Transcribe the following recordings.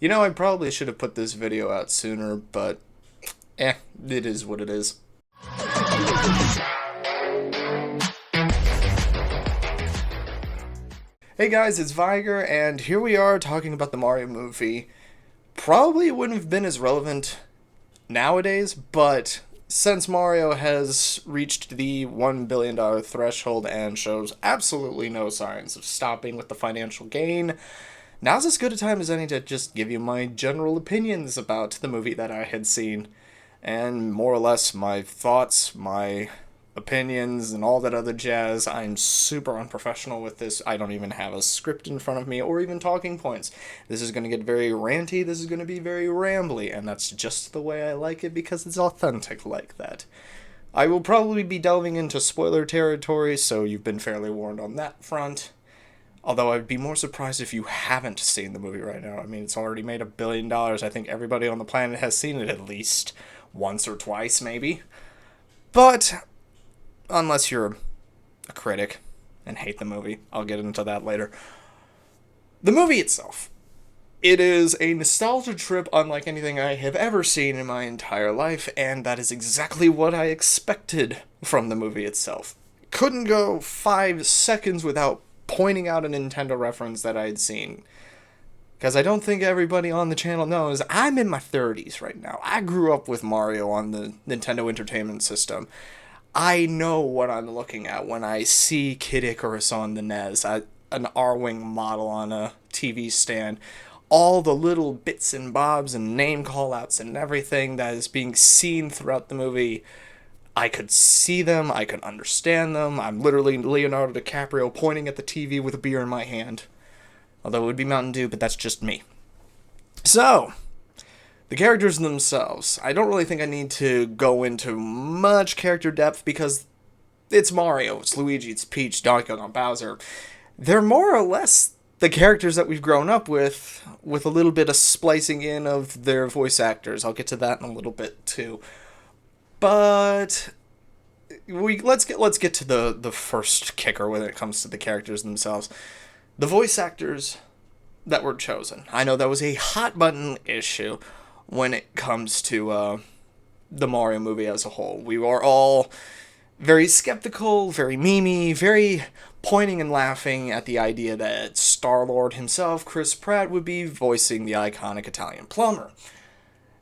You know, I probably should have put this video out sooner, but it is what it is. Hey guys, it's Viger, and here we are talking about the Mario movie. Probably wouldn't have been as relevant nowadays, but since Mario has reached the $1 billion threshold and shows absolutely no signs of stopping with the financial gain, now's as good a time as any to just give you my general opinions about the movie that I had seen, and more or less my thoughts, my opinions, and all that other jazz. I'm super unprofessional with this. I don't even have a script in front of me or even talking points. This is going to get very ranty, this is going to be very rambly, and that's just the way I like it because it's authentic like that. I will probably be delving into spoiler territory, so you've been fairly warned on that front. Although I'd be more surprised if you haven't seen the movie right now. I mean, it's already made $1 billion. I think everybody on the planet has seen it at least once or twice, maybe. But unless you're a critic and hate the movie, I'll get into that later. The movie itself. It is a nostalgia trip unlike anything I have ever seen in my entire life, and that is exactly what I expected from the movie itself. Couldn't go 5 seconds without pointing out a Nintendo reference that I'd seen. Because I don't think everybody on the channel knows, I'm in my 30s right now. I grew up with Mario on the Nintendo Entertainment System. I know what I'm looking at when I see Kid Icarus on the NES, an R-Wing model on a TV stand. All the little bits and bobs and name callouts and everything that is being seen throughout the movie, I could see them, I could understand them. I'm literally Leonardo DiCaprio pointing at the TV with a beer in my hand. Although it would be Mountain Dew, but that's just me. So, the characters themselves. I don't really think I need to go into much character depth because it's Mario, it's Luigi, it's Peach, Donkey Kong, Bowser. They're more or less the characters that we've grown up with a little bit of splicing in of their voice actors. I'll get to that in a little bit too. But let's get to the first kicker when it comes to the characters themselves. The voice actors that were chosen. I know that was a hot button issue when it comes to the Mario movie as a whole. We were all very skeptical, very memey, very pointing and laughing at the idea that Star-Lord himself, Chris Pratt, would be voicing the iconic Italian plumber.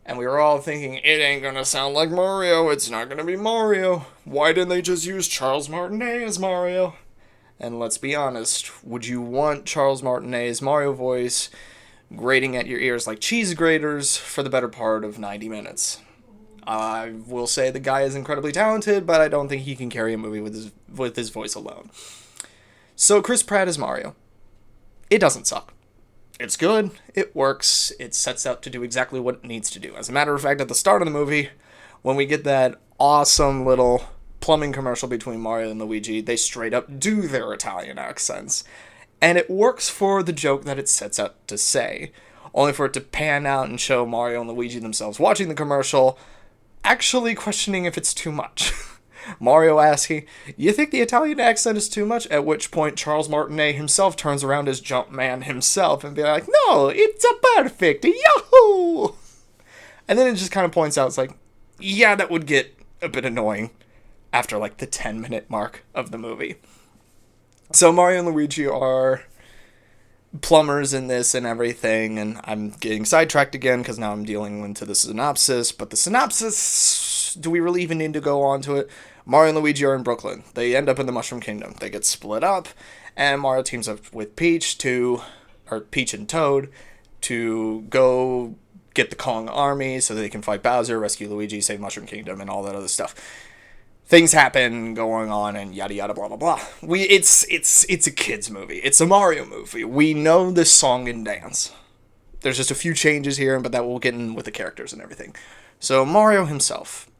And we were all thinking, it ain't gonna sound like Mario, it's not gonna be Mario. Why didn't they just use Charles Martinet as Mario? And let's be honest, would you want Charles Martinet's Mario voice grating at your ears like cheese graters for the better part of 90 minutes? I will say the guy is incredibly talented, but I don't think he can carry a movie with his voice alone. So Chris Pratt is Mario. It doesn't suck. It's good, it works, it sets out to do exactly what it needs to do. As a matter of fact, at the start of the movie, when we get that awesome little plumbing commercial between Mario and Luigi, they straight up do their Italian accents. And it works for the joke that it sets out to say, only for it to pan out and show Mario and Luigi themselves watching the commercial, actually questioning if it's too much. Mario asking, you think the Italian accent is too much? At which point Charles Martinet himself turns around as Jumpman himself and be like, no, it's a perfect, yahoo! And then it just kind of points out, it's like, yeah, that would get a bit annoying after like the 10-minute mark of the movie. So Mario and Luigi are plumbers in this and everything, and I'm getting sidetracked again because now I'm dealing into the synopsis, but the synopsis, do we really even need to go on to it? Mario and Luigi are in Brooklyn. They end up in the Mushroom Kingdom. They get split up, and Mario teams up with Peach and Toad to go get the Kong army so that they can fight Bowser, rescue Luigi, save Mushroom Kingdom, and all that other stuff. Things happen going on and yada yada blah blah blah. It's a kids movie. It's a Mario movie. We know this song and dance. There's just a few changes here, but that we'll get in with the characters and everything. So Mario himself,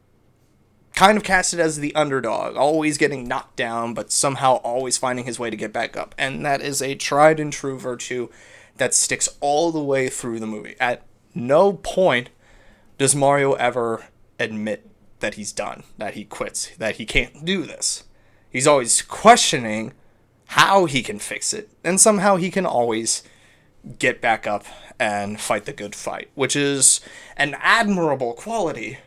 kind of casted as the underdog, always getting knocked down, but somehow always finding his way to get back up. And that is a tried and true virtue that sticks all the way through the movie. At no point does Mario ever admit that he's done, that he quits, that he can't do this. He's always questioning how he can fix it, and somehow he can always get back up and fight the good fight, which is an admirable quality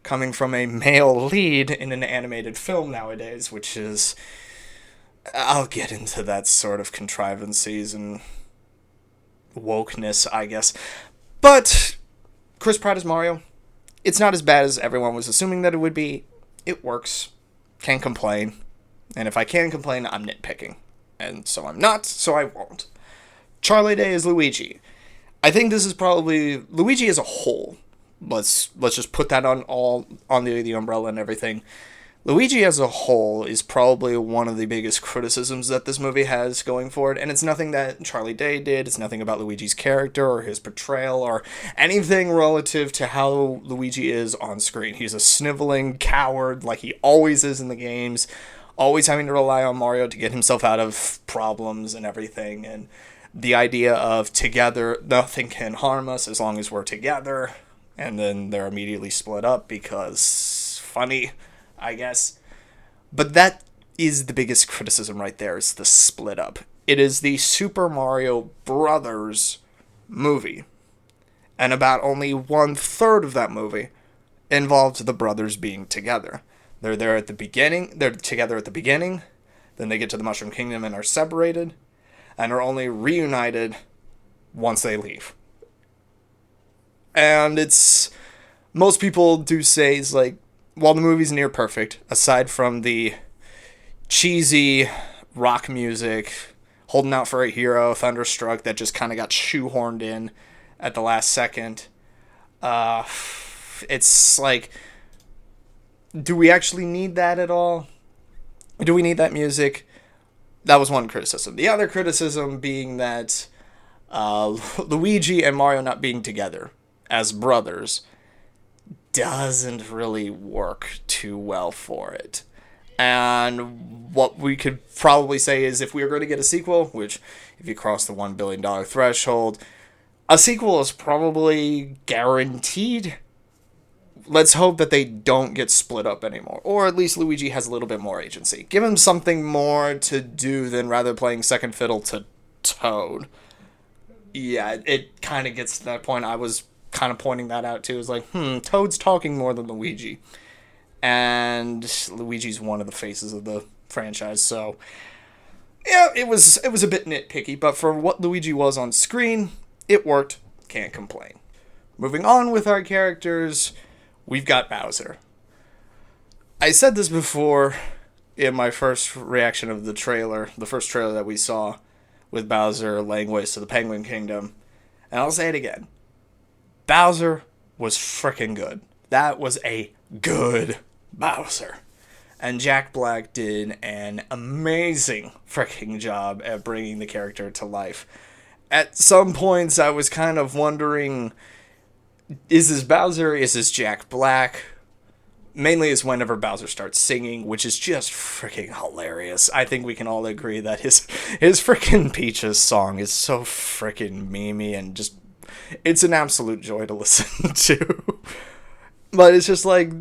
coming from a male lead in an animated film nowadays, which is. I'll get into that sort of contrivances and wokeness, I guess. But Chris Pratt as Mario, it's not as bad as everyone was assuming that it would be. It works. Can't complain. And if I can complain, I'm nitpicking. And so I'm not, so I won't. Charlie Day is Luigi. I think this is probably Luigi as a whole. Let's just put that on the umbrella and everything. Luigi as a whole is probably one of the biggest criticisms that this movie has going for it, and it's nothing that Charlie Day did, it's nothing about Luigi's character or his portrayal or anything relative to how Luigi is on screen. He's a sniveling coward like he always is in the games, always having to rely on Mario to get himself out of problems and everything, and the idea of together, nothing can harm us as long as we're together, and then they're immediately split up because funny, I guess. But that is the biggest criticism right there, is the split up. It is the Super Mario Brothers movie. And about only 1/3 of that movie involves the brothers being together. They're there at the beginning, they're together at the beginning, then they get to the Mushroom Kingdom and are separated, and are only reunited once they leave. And it's, most people do say, it's like, while the movie's near perfect, aside from the cheesy rock music, Holding Out for a Hero, Thunderstruck, that just kind of got shoehorned in at the last second, it's like, do we actually need that at all? Do we need that music? That was one criticism. The other criticism being that Luigi and Mario not being together as brothers doesn't really work too well for it. And what we could probably say is, if we were going to get a sequel, which if you cross the $1 billion threshold, a sequel is probably guaranteed. Let's hope that they don't get split up anymore. Or at least Luigi has a little bit more agency. Give him something more to do than rather playing second fiddle to Toad. Yeah, it kind of gets to that point. I was kind of pointing that out too. It's like, Toad's talking more than Luigi. And Luigi's one of the faces of the franchise, so yeah, it was a bit nitpicky, but for what Luigi was on screen, it worked. Can't complain. Moving on with our characters, we've got Bowser. I said this before in my first reaction of the trailer, the first trailer that we saw with Bowser laying waste to the Penguin Kingdom, and I'll say it again. Bowser was frickin' good. That was a good Bowser. And Jack Black did an amazing frickin' job at bringing the character to life. At some points, I was kind of wondering, is this Bowser? Is this Jack Black? Mainly is whenever Bowser starts singing, which is just frickin' hilarious. I think we can all agree that his frickin' Peaches song is so frickin' memey and just, it's an absolute joy to listen to. But it's just like,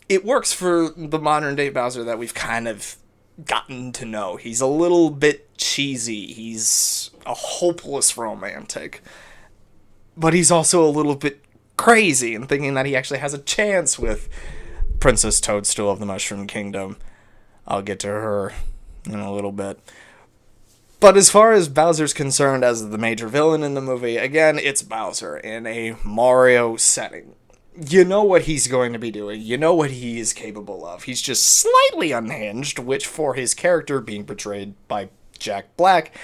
it works for the modern day Bowser that we've kind of gotten to know. He's a little bit cheesy. He's a hopeless romantic. But he's also a little bit crazy in thinking that he actually has a chance with Princess Toadstool of the Mushroom Kingdom. I'll get to her in a little bit. But as far as Bowser's concerned as the major villain in the movie, again, it's Bowser in a Mario setting. You know what he's going to be doing. You know what he is capable of. He's just slightly unhinged, which for his character being portrayed by Jack Black,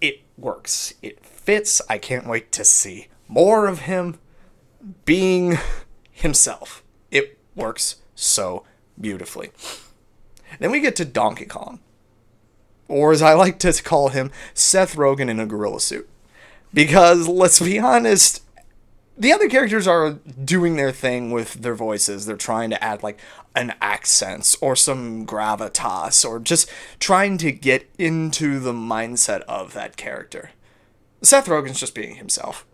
it works. It fits. I can't wait to see more of him being himself. It works so beautifully. Then we get to Donkey Kong. Or as I like to call him, Seth Rogen in a gorilla suit. Because, let's be honest, the other characters are doing their thing with their voices. They're trying to add, like, an accent or some gravitas or just trying to get into the mindset of that character. Seth Rogen's just being himself.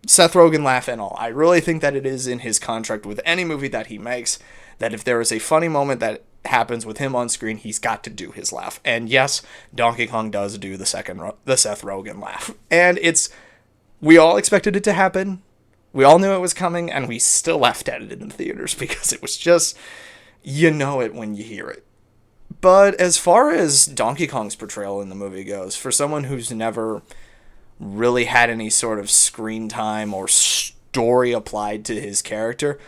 Seth Rogen laugh and all. I really think that it is in his contract with any movie that he makes that if there is a funny moment that happens with him on screen, he's got to do his laugh. And yes, Donkey Kong does do the Seth Rogen laugh. And we all expected it to happen. We all knew it was coming, and we still laughed at it in the theaters because it was just, you know it when you hear it. But as far as Donkey Kong's portrayal in the movie goes, for someone who's never really had any sort of screen time or story applied to his character,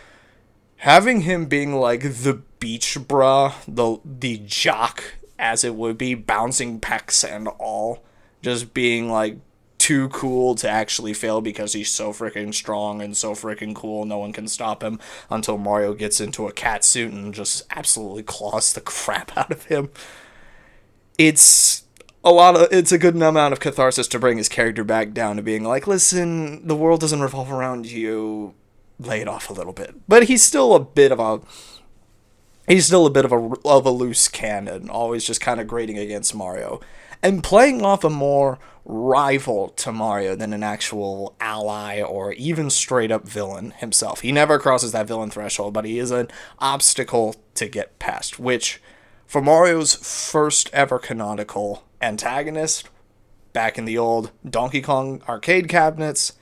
having him being like the beach bra, the jock, as it would be, bouncing pecs and all, just being like too cool to actually fail because he's so freaking strong and so freaking cool, no one can stop him, until Mario gets into a cat suit and just absolutely claws the crap out of him. It's a good amount of catharsis to bring his character back down to being like, listen, the world doesn't revolve around you, lay it off a little bit. But he's still a bit of a loose cannon, always just kind of grating against Mario, and playing off a more rival to Mario than an actual ally or even straight up villain himself. He never crosses that villain threshold, but he is an obstacle to get past, which for Mario's first ever canonical antagonist back in the old Donkey Kong arcade cabinets,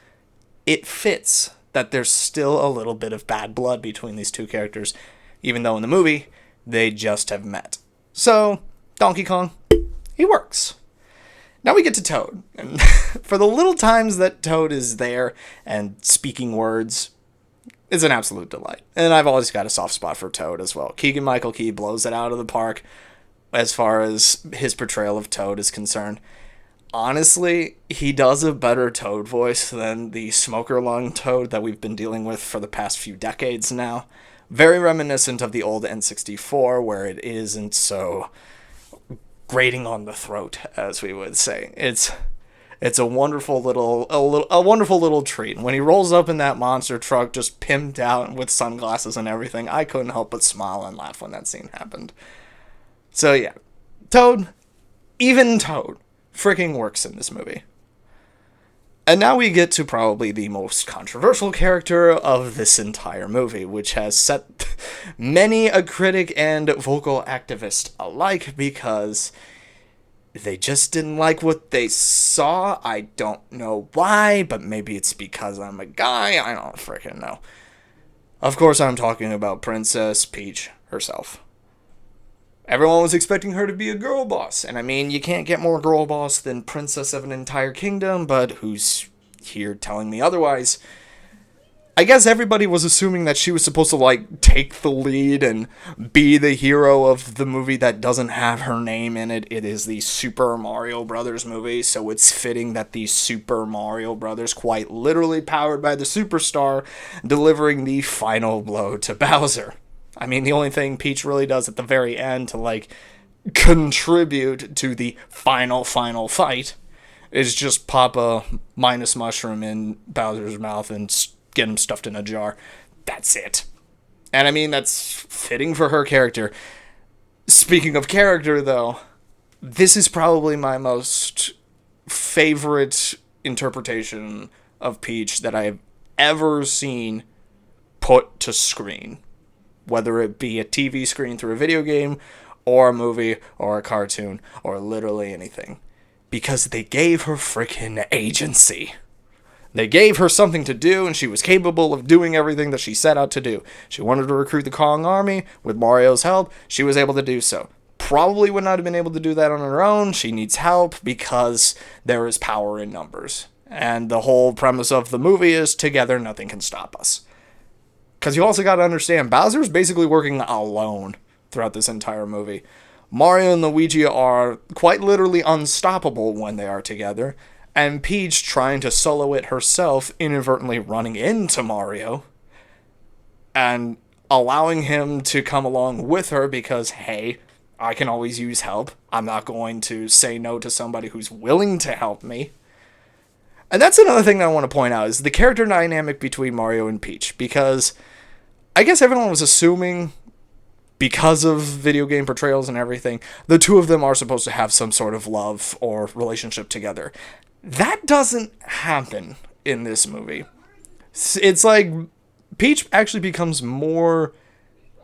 it fits that there's still a little bit of bad blood between these two characters, even though in the movie they just have met. So Donkey Kong, he works. Now we get to Toad, and for the little times that Toad is there and speaking words, it's an absolute delight. And I've always got a soft spot for Toad as well. Keegan-Michael Key blows it out of the park as far as his portrayal of Toad is concerned. Honestly, he does a better Toad voice than the smoker lung Toad that we've been dealing with for the past few decades now. Very reminiscent of the old N64, where it isn't so grating on the throat, as we would say. It's a wonderful little treat. When he rolls up in that monster truck, just pimped out with sunglasses and everything, I couldn't help but smile and laugh when that scene happened. So yeah, Toad, even Toad, freaking works in this movie. And now we get to probably the most controversial character of this entire movie, which has set many a critic and vocal activist alike because they just didn't like what they saw. I don't know why, but maybe it's because I'm a guy. I don't freaking know. Of course, I'm talking about Princess Peach herself. Everyone was expecting her to be a girl boss, and I mean, you can't get more girl boss than princess of an entire kingdom, but who's here telling me otherwise? I guess everybody was assuming that she was supposed to, like, take the lead and be the hero of the movie that doesn't have her name in it. It is the Super Mario Brothers movie, so it's fitting that the Super Mario Brothers, quite literally powered by the superstar, delivering the final blow to Bowser. I mean, the only thing Peach really does at the very end to, like, contribute to the final fight is just pop a minus mushroom in Bowser's mouth and get him stuffed in a jar. That's it. And I mean, that's fitting for her character. Speaking of character, though, this is probably my most favorite interpretation of Peach that I have ever seen put to screen. Whether it be a TV screen through a video game, or a movie, or a cartoon, or literally anything. Because they gave her freaking agency. They gave her something to do, and she was capable of doing everything that she set out to do. She wanted to recruit the Kong army. With Mario's help, she was able to do so. Probably would not have been able to do that on her own. She needs help because there is power in numbers. And the whole premise of the movie is, together nothing can stop us. Because you also got to understand, Bowser's basically working alone throughout this entire movie. Mario and Luigi are quite literally unstoppable when they are together, and Peach, trying to solo it herself, inadvertently running into Mario, and allowing him to come along with her because, hey, I can always use help. I'm not going to say no to somebody who's willing to help me. And that's another thing that I want to point out, is the character dynamic between Mario and Peach, because I guess everyone was assuming, because of video game portrayals and everything, the two of them are supposed to have some sort of love or relationship together. That doesn't happen in this movie. It's like Peach actually becomes more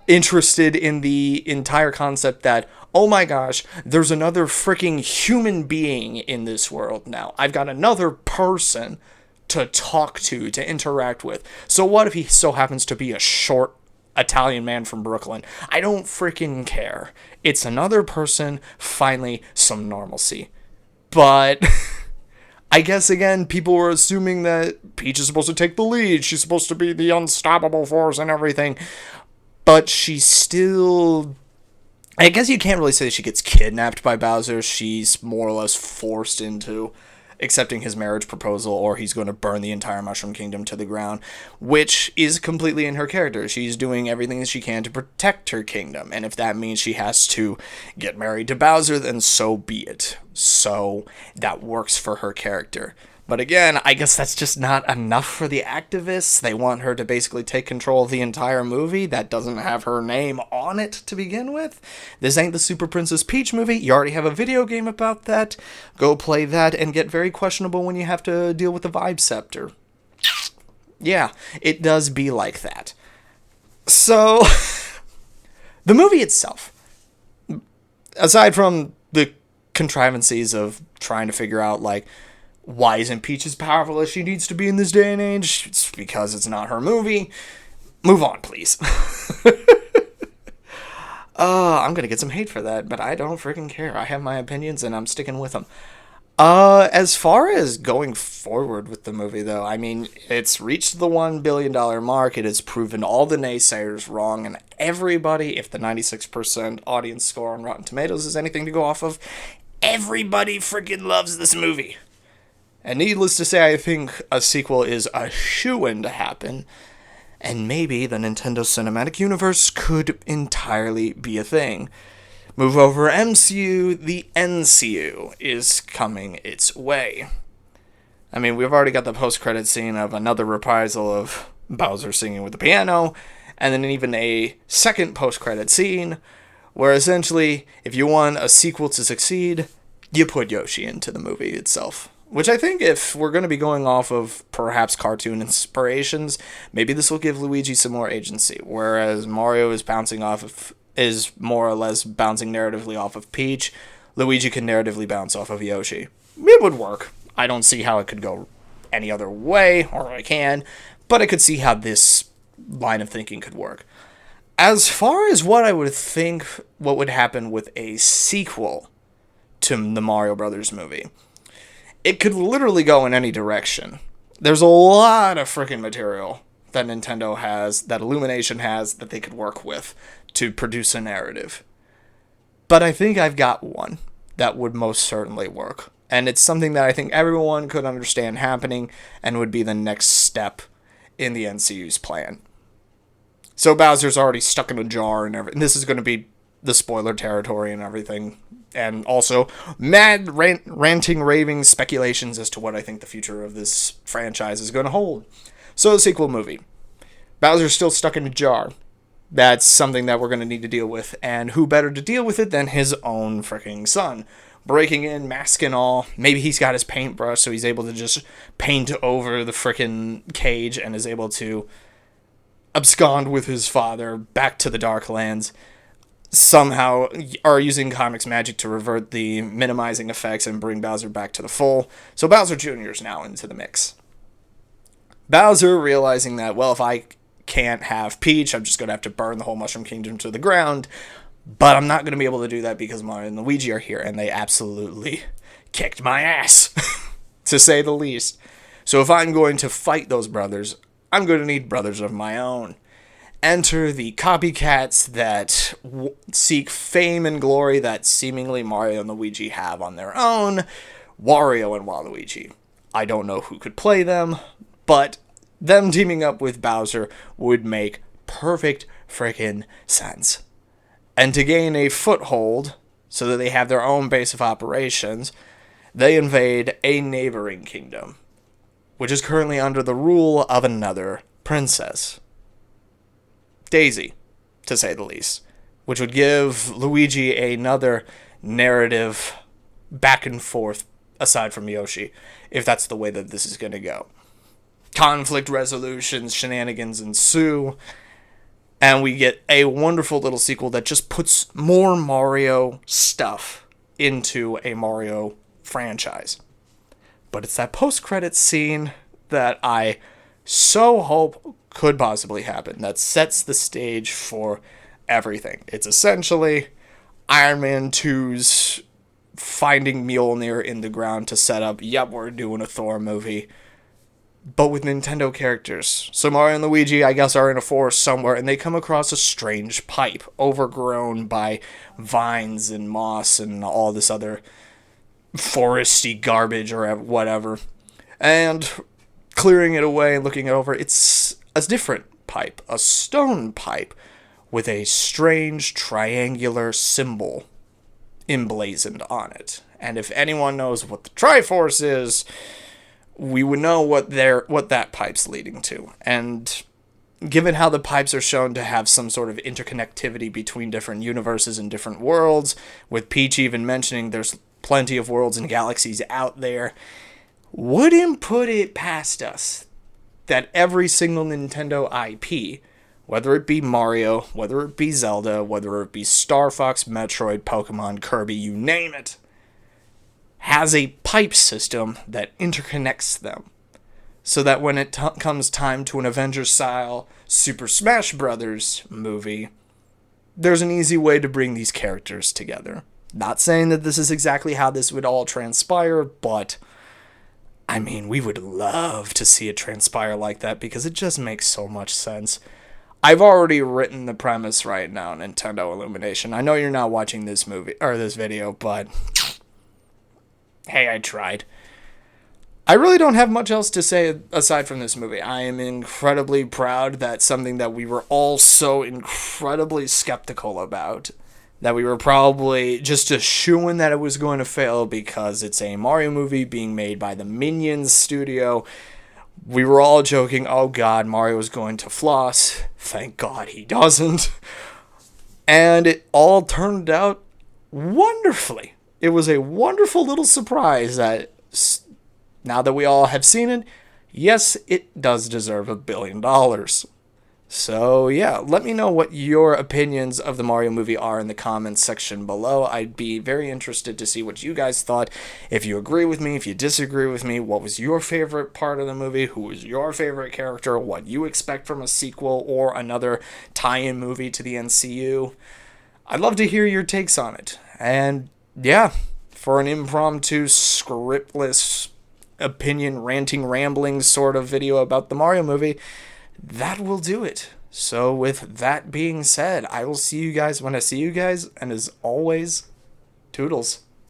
interested in the entire concept that, oh my gosh, there's another freaking human being in this world now. I've got another person to talk to interact with. So what if he so happens to be a short Italian man from Brooklyn? I don't freaking care. It's another person, finally some normalcy. But I guess, again, people were assuming that Peach is supposed to take the lead. She's supposed to be the unstoppable force and everything. But she's still... I guess you can't really say she gets kidnapped by Bowser. She's more or less forced into accepting his marriage proposal, or he's going to burn the entire Mushroom Kingdom to the ground, which is completely in her character. She's doing everything that she can to protect her kingdom, and if that means she has to get married to Bowser, then so be it. So that works for her character. But again, I guess that's just not enough for the activists. They want her to basically take control of the entire movie that doesn't have her name on it to begin with. This ain't the Super Princess Peach movie. You already have a video game about that. Go play that and get very questionable when you have to deal with the Vibe Scepter. Yeah, it does be like that. So, the movie itself, aside from the contrivances of trying to figure out, like, why isn't Peach as powerful as she needs to be in this day and age? It's because it's not her movie. Move on, please. I'm gonna get some hate for that, but I don't freaking care. I have my opinions, and I'm sticking with them. As far as going forward with the movie, though, I mean, it's reached the $1 billion mark. It has proven all the naysayers wrong, and everybody, if the 96% audience score on Rotten Tomatoes is anything to go off of, everybody freaking loves this movie. And needless to say, I think a sequel is a shoo-in to happen, and maybe the Nintendo Cinematic Universe could entirely be a thing. Move over MCU, the NCU is coming its way. I mean, we've already got the post-credit scene of another reprisal of Bowser singing with the piano, and then even a second post-credit scene, where essentially, if you want a sequel to succeed, you put Yoshi into the movie itself. Which I think, if we're going to be going off of perhaps cartoon inspirations, maybe this will give Luigi some more agency. Whereas Mario is more or less bouncing narratively off of Peach, Luigi can narratively bounce off of Yoshi. It would work. I don't see how it could go any other way, or I can, but I could see how this line of thinking could work. As far as what I would think what would happen with a sequel to the Mario Brothers movie, it could literally go in any direction. There's a lot of freaking material that Nintendo has, that Illumination has, that they could work with to produce a narrative. But I think I've got one that would most certainly work. And it's something that I think everyone could understand happening and would be the next step in the NCU's plan. So Bowser's already stuck in a jar and everything. This is going to be the spoiler territory and everything. And also, mad ranting, raving speculations as to what I think the future of this franchise is going to hold. So, the sequel movie. Bowser's still stuck in a jar. That's something that we're going to need to deal with. And who better to deal with it than his own freaking son? Breaking in, mask and all. Maybe he's got his paintbrush, so he's able to just paint over the freaking cage and is able to abscond with his father back to the Darklands. Somehow are using comics magic to revert the minimizing effects and bring Bowser back to the full. So Bowser Jr. is now into the mix. Bowser realizing that, well, if I can't have Peach, I'm just going to have to burn the whole Mushroom Kingdom to the ground. But I'm not going to be able to do that because Mario and Luigi are here, and they absolutely kicked my ass, to say the least. So if I'm going to fight those brothers, I'm going to need brothers of my own. Enter the copycats that seek fame and glory that seemingly Mario and Luigi have on their own, Wario and Waluigi. I don't know who could play them, but them teaming up with Bowser would make perfect frickin' sense. And to gain a foothold, so that they have their own base of operations, they invade a neighboring kingdom, which is currently under the rule of another princess. Daisy, to say the least, which would give Luigi another narrative back and forth aside from Yoshi, if that's the way that this is going to go. Conflict resolutions, shenanigans ensue. And we get a wonderful little sequel that just puts more Mario stuff into a Mario franchise. But it's that post-credits scene that I so hope could possibly happen, that sets the stage for everything. It's essentially Iron Man 2's finding Mjolnir in the ground to set up, yep, we're doing a Thor movie, but with Nintendo characters. So Mario and Luigi, I guess, are in a forest somewhere, and they come across a strange pipe, overgrown by vines and moss and all this other foresty garbage or whatever. And clearing it away and looking it over, it's a different pipe, a stone pipe, with a strange triangular symbol emblazoned on it. And if anyone knows what the Triforce is, we would know what that pipe's leading to. And given how the pipes are shown to have some sort of interconnectivity between different universes and different worlds, with Peach even mentioning there's plenty of worlds and galaxies out there, wouldn't put it past us that every single Nintendo IP, whether it be Mario, whether it be Zelda, whether it be Star Fox, Metroid, Pokemon, Kirby, you name it, has a pipe system that interconnects them. So that when it comes time to an Avengers-style Super Smash Bros. Movie, there's an easy way to bring these characters together. Not saying that this is exactly how this would all transpire, but I mean, we would love to see it transpire like that because it just makes so much sense. I've already written the premise right now, Nintendo Illumination. I know you're not watching this movie or this video, but hey, I tried. I really don't have much else to say aside from this movie. I am incredibly proud that something that we were all so incredibly skeptical about, that we were probably just assuming that it was going to fail because it's a Mario movie being made by the Minions studio. We were all joking, oh god, Mario's going to floss. Thank god he doesn't. And it all turned out wonderfully. It was a wonderful little surprise that, now that we all have seen it, yes, it does deserve $1 billion. So yeah, let me know what your opinions of the Mario movie are in the comments section below. I'd be very interested to see what you guys thought. If you agree with me, if you disagree with me, what was your favorite part of the movie? Who was your favorite character? What you expect from a sequel or another tie-in movie to the MCU? I'd love to hear your takes on it. And yeah, for an impromptu, scriptless, opinion, ranting, rambling sort of video about the Mario movie, that will do it. So with that being said, I will see you guys when I see you guys, and as always, toodles.